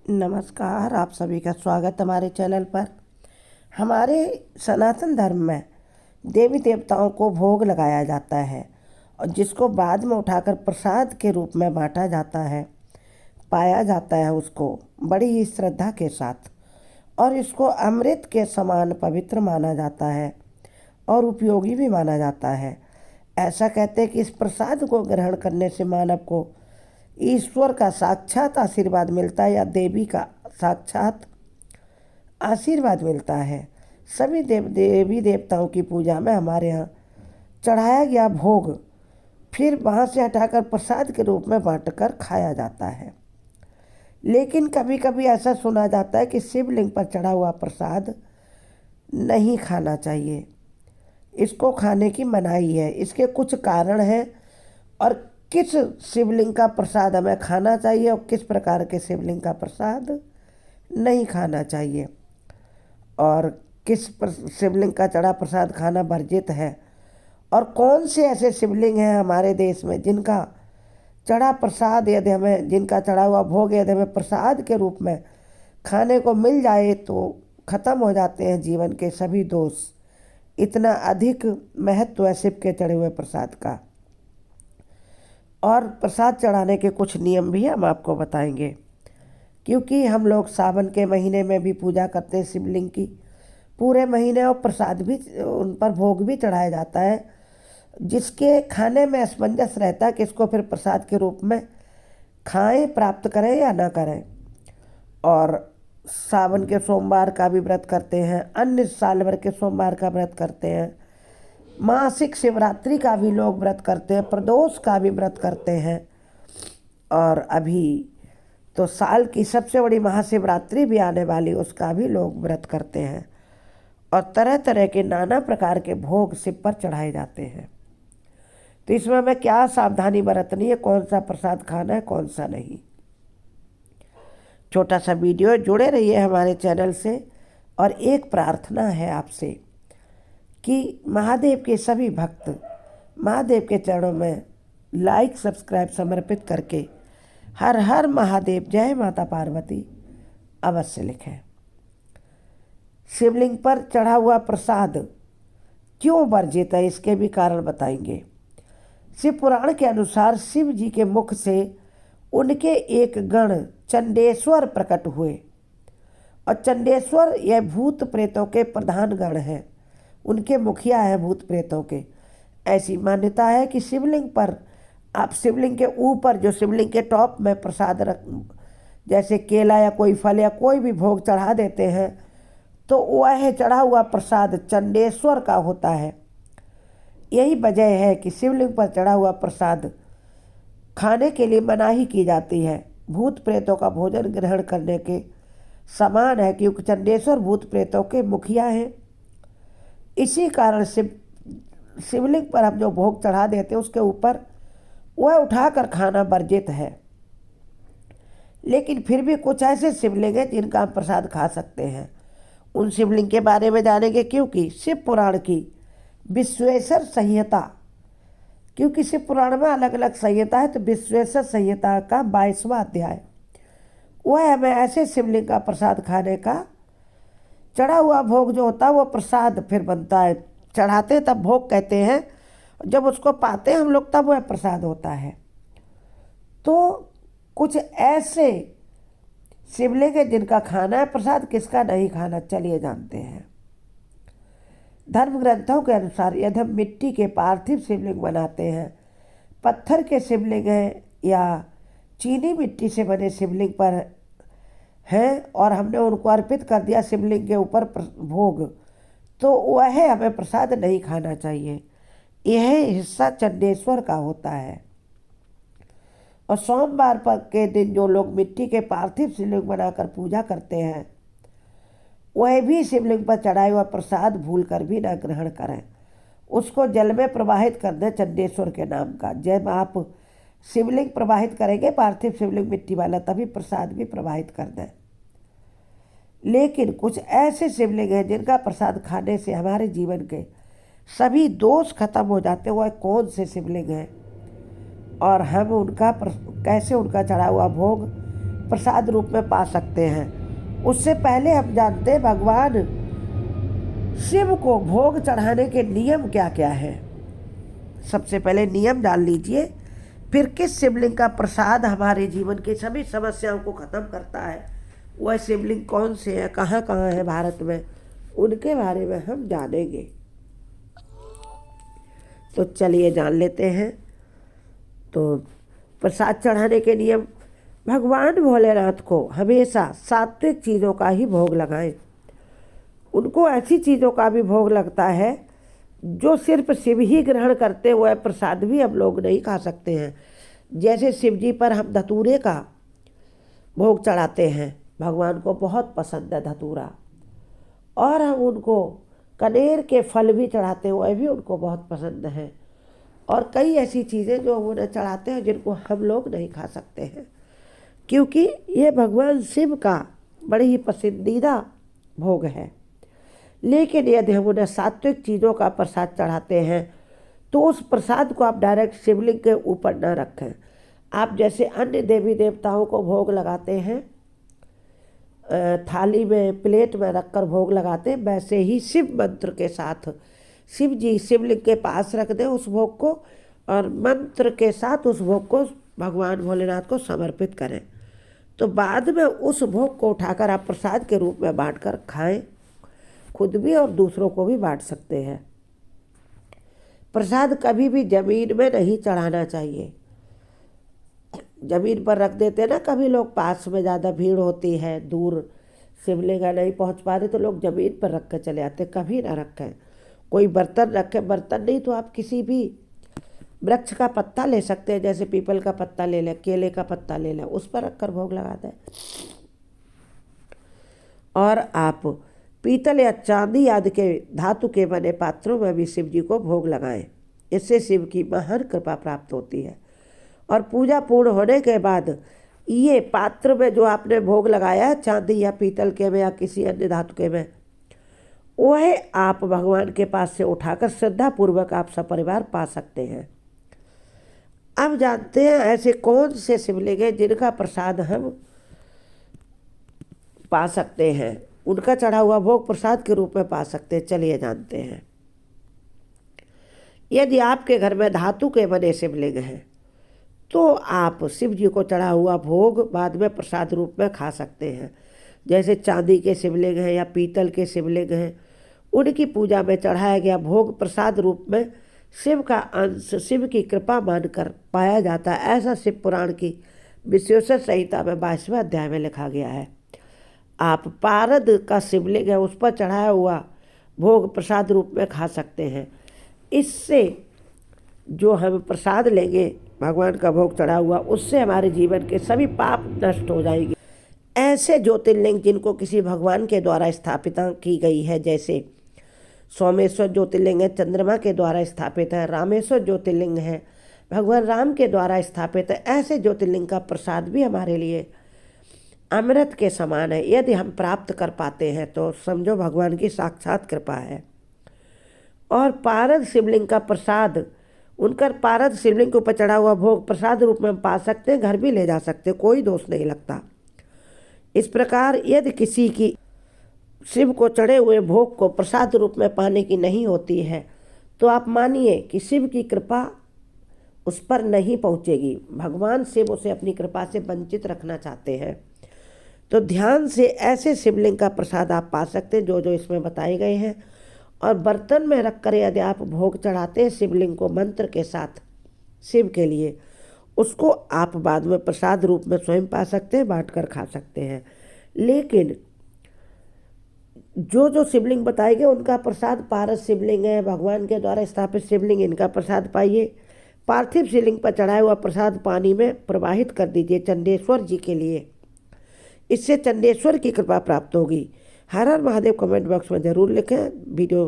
नमस्कार, आप सभी का स्वागत हमारे चैनल पर। हमारे सनातन धर्म में देवी देवताओं को भोग लगाया जाता है और जिसको बाद में उठाकर प्रसाद के रूप में बांटा जाता है, पाया जाता है उसको बड़ी ही श्रद्धा के साथ। और इसको अमृत के समान पवित्र माना जाता है और उपयोगी भी माना जाता है। ऐसा कहते हैं कि इस प्रसाद को ग्रहण करने से मानव को ईश्वर का साक्षात आशीर्वाद मिलता है या देवी का साक्षात आशीर्वाद मिलता है। सभी देवी देवताओं की पूजा में हमारे यहाँ चढ़ाया गया भोग फिर वहाँ से हटाकर प्रसाद के रूप में बांटकर खाया जाता है। लेकिन कभी कभी ऐसा सुना जाता है कि शिवलिंग पर चढ़ा हुआ प्रसाद नहीं खाना चाहिए, इसको खाने की मनाही है। इसके कुछ कारण हैं और किस शिवलिंग का प्रसाद हमें खाना चाहिए और किस प्रकार के शिवलिंग का प्रसाद नहीं खाना चाहिए, और किस शिवलिंग का चढ़ा प्रसाद खाना वर्जित है, और कौन से ऐसे शिवलिंग हैं हमारे देश में जिनका चढ़ा प्रसाद यदि हमें जिनका चढ़ा हुआ भोग यदि हमें प्रसाद के रूप में खाने को मिल जाए तो ख़त्म हो जाते हैं जीवन के सभी दोष। इतना अधिक महत्व है शिव के चढ़े हुए प्रसाद का। और प्रसाद चढ़ाने के कुछ नियम भी हम आपको बताएंगे, क्योंकि हम लोग सावन के महीने में भी पूजा करते हैं शिवलिंग की पूरे महीने, और प्रसाद भी उन पर भोग भी चढ़ाया जाता है, जिसके खाने में असमंजस रहता है कि इसको फिर प्रसाद के रूप में खाएं, प्राप्त करें या ना करें। और सावन के सोमवार का भी व्रत करते हैं, अन्य साल भर के सोमवार का व्रत करते हैं, मासिक शिवरात्रि का भी लोग व्रत करते हैं, प्रदोष का भी व्रत करते हैं, और अभी तो साल की सबसे बड़ी महाशिवरात्रि भी आने वाली उसका भी लोग व्रत करते हैं। और तरह तरह के नाना प्रकार के भोग शिव पर चढ़ाए जाते हैं। तो इसमें हमें क्या सावधानी बरतनी है, कौन सा प्रसाद खाना है कौन सा नहीं। छोटा सा वीडियो, जुड़े रहिए हमारे चैनल से। और एक प्रार्थना है आपसे कि महादेव के सभी भक्त महादेव के चरणों में लाइक सब्सक्राइब समर्पित करके हर हर महादेव जय माता पार्वती अवश्य लिखें। शिवलिंग पर चढ़ा हुआ प्रसाद क्यों वर्जित है, इसके भी कारण बताएंगे। शिव पुराण के अनुसार शिव जी के मुख से उनके एक गण चंडेश्वर प्रकट हुए, और चंडेश्वर यह भूत प्रेतों के प्रधान गण हैं, उनके मुखिया है भूत प्रेतों के। ऐसी मान्यता है कि शिवलिंग पर आप शिवलिंग के ऊपर जो शिवलिंग के टॉप में प्रसाद रख जैसे केला या कोई फल या कोई भी भोग चढ़ा देते हैं तो वह चढ़ा हुआ प्रसाद चंडेश्वर का होता है। यही वजह है कि शिवलिंग पर चढ़ा हुआ प्रसाद खाने के लिए मनाही की जाती है, भूत प्रेतों का भोजन ग्रहण करने के समान है, क्योंकि चंडेश्वर भूत प्रेतों के मुखिया हैं। इसी कारण शिवलिंग पर हम जो भोग चढ़ा देते हैं उसके ऊपर वह उठाकर खाना वर्जित है। लेकिन फिर भी कुछ ऐसे शिवलिंग हैं जिनका हम प्रसाद खा सकते हैं। उन शिवलिंग के बारे में जानेंगे, क्योंकि शिव पुराण की विश्वेश्वर संहिता, क्योंकि शिव पुराण में अलग अलग संहिता है, तो विश्वेश्वर संहिता का 22वां अध्याय वह हमें ऐसे शिवलिंग का प्रसाद खाने का चढ़ा हुआ भोग जो होता है वो प्रसाद फिर बनता है। चढ़ाते तब भोग कहते हैं, जब उसको पाते हैं हम लोग तब वह प्रसाद होता है। तो कुछ ऐसे शिवलिंग है जिनका खाना है प्रसाद, किसका नहीं खाना, चलिए जानते हैं। धर्म ग्रंथों के अनुसार यदि हम मिट्टी के पार्थिव शिवलिंग बनाते हैं, पत्थर के शिवलिंग हैं या चीनी मिट्टी से बने शिवलिंग पर हैं और हमने उनको अर्पित कर दिया शिवलिंग के ऊपर भोग, तो वह हमें प्रसाद नहीं खाना चाहिए। यह हिस्सा चंडेश्वर का होता है। और सोमवार पर के दिन जो लोग मिट्टी के पार्थिव शिवलिंग बनाकर पूजा करते हैं वह भी शिवलिंग पर चढ़ाए हुआ प्रसाद भूल कर भी न ग्रहण करें, उसको जल में प्रवाहित कर दें चंडेश्वर के नाम का। जब आप शिवलिंग प्रवाहित करेंगे पार्थिव शिवलिंग मिट्टी वाला, तभी प्रसाद भी प्रवाहित कर दें। लेकिन कुछ ऐसे शिवलिंग हैं जिनका प्रसाद खाने से हमारे जीवन के सभी दोष खत्म हो जाते हैं। वह कौन से शिवलिंग हैं और हम उनका कैसे उनका चढ़ा हुआ भोग प्रसाद रूप में पा सकते हैं। उससे पहले हम जानते हैं भगवान शिव को भोग चढ़ाने के नियम क्या क्या है। सबसे पहले नियम जान लीजिए, फिर किस शिवलिंग का प्रसाद हमारे जीवन की सभी समस्याओं को खत्म करता है, वह शिवलिंग कौन से है, कहाँ कहाँ है भारत में, उनके बारे में हम जानेंगे। तो चलिए जान लेते हैं। तो प्रसाद चढ़ाने के नियम, भगवान भोलेनाथ को हमेशा सात्विक चीज़ों का ही भोग लगाएं। उनको ऐसी चीज़ों का भी भोग लगता है जो सिर्फ शिव ही ग्रहण करते हुए प्रसाद भी हम लोग नहीं खा सकते हैं। जैसे शिव जी पर हम धतूरे का भोग चढ़ाते हैं, भगवान को बहुत पसंद है धतूरा, और हम उनको कनेर के फल भी चढ़ाते हुए भी उनको बहुत पसंद है, और कई ऐसी चीज़ें जो उन्हें चढ़ाते हैं जिनको हम लोग नहीं खा सकते हैं, क्योंकि ये भगवान शिव का बड़ी ही पसंदीदा भोग है। लेकिन यदि हम उन्हें सात्विक चीज़ों का प्रसाद चढ़ाते हैं तो उस प्रसाद को आप डायरेक्ट शिवलिंग के ऊपर न रखें। आप जैसे अन्य देवी देवताओं को भोग लगाते हैं, थाली में प्लेट में रखकर भोग लगाते हैं, वैसे ही शिव मंत्र के साथ शिव जी शिवलिंग के पास रख दें उस भोग को, और मंत्र के साथ उस भोग को भगवान भोलेनाथ को समर्पित करें। तो बाद में उस भोग को उठाकर आप प्रसाद के रूप में बांटकर खाएं, खुद भी और दूसरों को भी बांट सकते हैं। प्रसाद कभी भी जमीन में नहीं चढ़ाना चाहिए। जमीन पर रख देते हैं ना, कभी लोग पास में ज़्यादा भीड़ होती है, दूर शिवलिंग नहीं पहुंच पा रहे तो लोग जमीन पर रख कर चले आते, कभी ना रखें। कोई बर्तन रखें, बर्तन नहीं तो आप किसी भी वृक्ष का पत्ता ले सकते हैं, जैसे पीपल का पत्ता ले लें, केले का पत्ता ले लें, उस पर रखकर भोग लगा दें। और आप पीतल या चांदी आदि के धातु के बने पात्रों में भी शिव जी को भोग लगाएं। इससे शिव की महान कृपा प्राप्त होती है। और पूजा पूर्ण होने के बाद ये पात्र में जो आपने भोग लगाया है, चांदी या पीतल के में या किसी अन्य धातु के में, वह आप भगवान के पास से उठाकर श्रद्धापूर्वक आप सपरिवार पा सकते हैं। अब जानते हैं ऐसे कौन से शिवलिंग हैं जिनका प्रसाद हम पा सकते हैं, उनका चढ़ा हुआ भोग प्रसाद के रूप में पा सकते हैं। चलिए जानते हैं। यदि आपके घर में धातु के बने शिवलिंग हैं तो आप शिव जी को चढ़ा हुआ भोग बाद में प्रसाद रूप में खा सकते हैं। जैसे चांदी के शिवलिंग हैं या पीतल के शिवलिंग हैं, उनकी पूजा में चढ़ाया गया भोग प्रसाद रूप में शिव का अंश, शिव की कृपा मानकर पाया जाता है। ऐसा शिव पुराण की विश्वेश्वर संहिता में 22वें अध्याय में लिखा गया है। आप पारद का शिवलिंग है, उस पर चढ़ाया हुआ भोग प्रसाद रूप में खा सकते हैं। इससे जो हम प्रसाद लेंगे भगवान का भोग चढ़ा हुआ, उससे हमारे जीवन के सभी पाप नष्ट हो जाएंगे। ऐसे ज्योतिर्लिंग जिनको किसी भगवान के द्वारा स्थापित की गई है, जैसे सोमेश्वर ज्योतिर्लिंग है, चंद्रमा के द्वारा स्थापित है, रामेश्वर ज्योतिर्लिंग है, भगवान राम के द्वारा स्थापित है, ऐसे ज्योतिर्लिंग का प्रसाद भी हमारे लिए अमृत के समान है। यदि हम प्राप्त कर पाते हैं तो समझो भगवान की साक्षात कृपा है। और पारद शिवलिंग का प्रसाद, उनका पारद शिवलिंग के ऊपर चढ़ा हुआ भोग प्रसाद रूप में हम पा सकते हैं, घर भी ले जा सकते हैं, कोई दोष नहीं लगता। इस प्रकार यदि किसी की शिव को चढ़े हुए भोग को प्रसाद रूप में पाने की नहीं होती है तो आप मानिए कि शिव की कृपा उस पर नहीं पहुँचेगी। भगवान शिव उसे अपनी कृपा से वंचित रखना चाहते हैं। तो ध्यान से ऐसे शिवलिंग का प्रसाद आप पा सकते हैं जो जो इसमें बताए गए हैं। और बर्तन में रख कर यदि आप भोग चढ़ाते हैं शिवलिंग को मंत्र के साथ शिव के लिए, उसको आप बाद में प्रसाद रूप में स्वयं पा सकते हैं, बांट कर खा सकते हैं। लेकिन जो जो शिवलिंग बताए गए उनका प्रसाद पारस शिवलिंग है, भगवान के द्वारा स्थापित शिवलिंग, इनका प्रसाद पाइए। पार्थिव शिवलिंग पर चढ़ाया हुआ प्रसाद पानी में प्रवाहित कर दीजिए चंडेश्वर जी के लिए, इससे चंडेश्वर की कृपा प्राप्त होगी। हर हर महादेव कमेंट बॉक्स में ज़रूर लिखें। वीडियो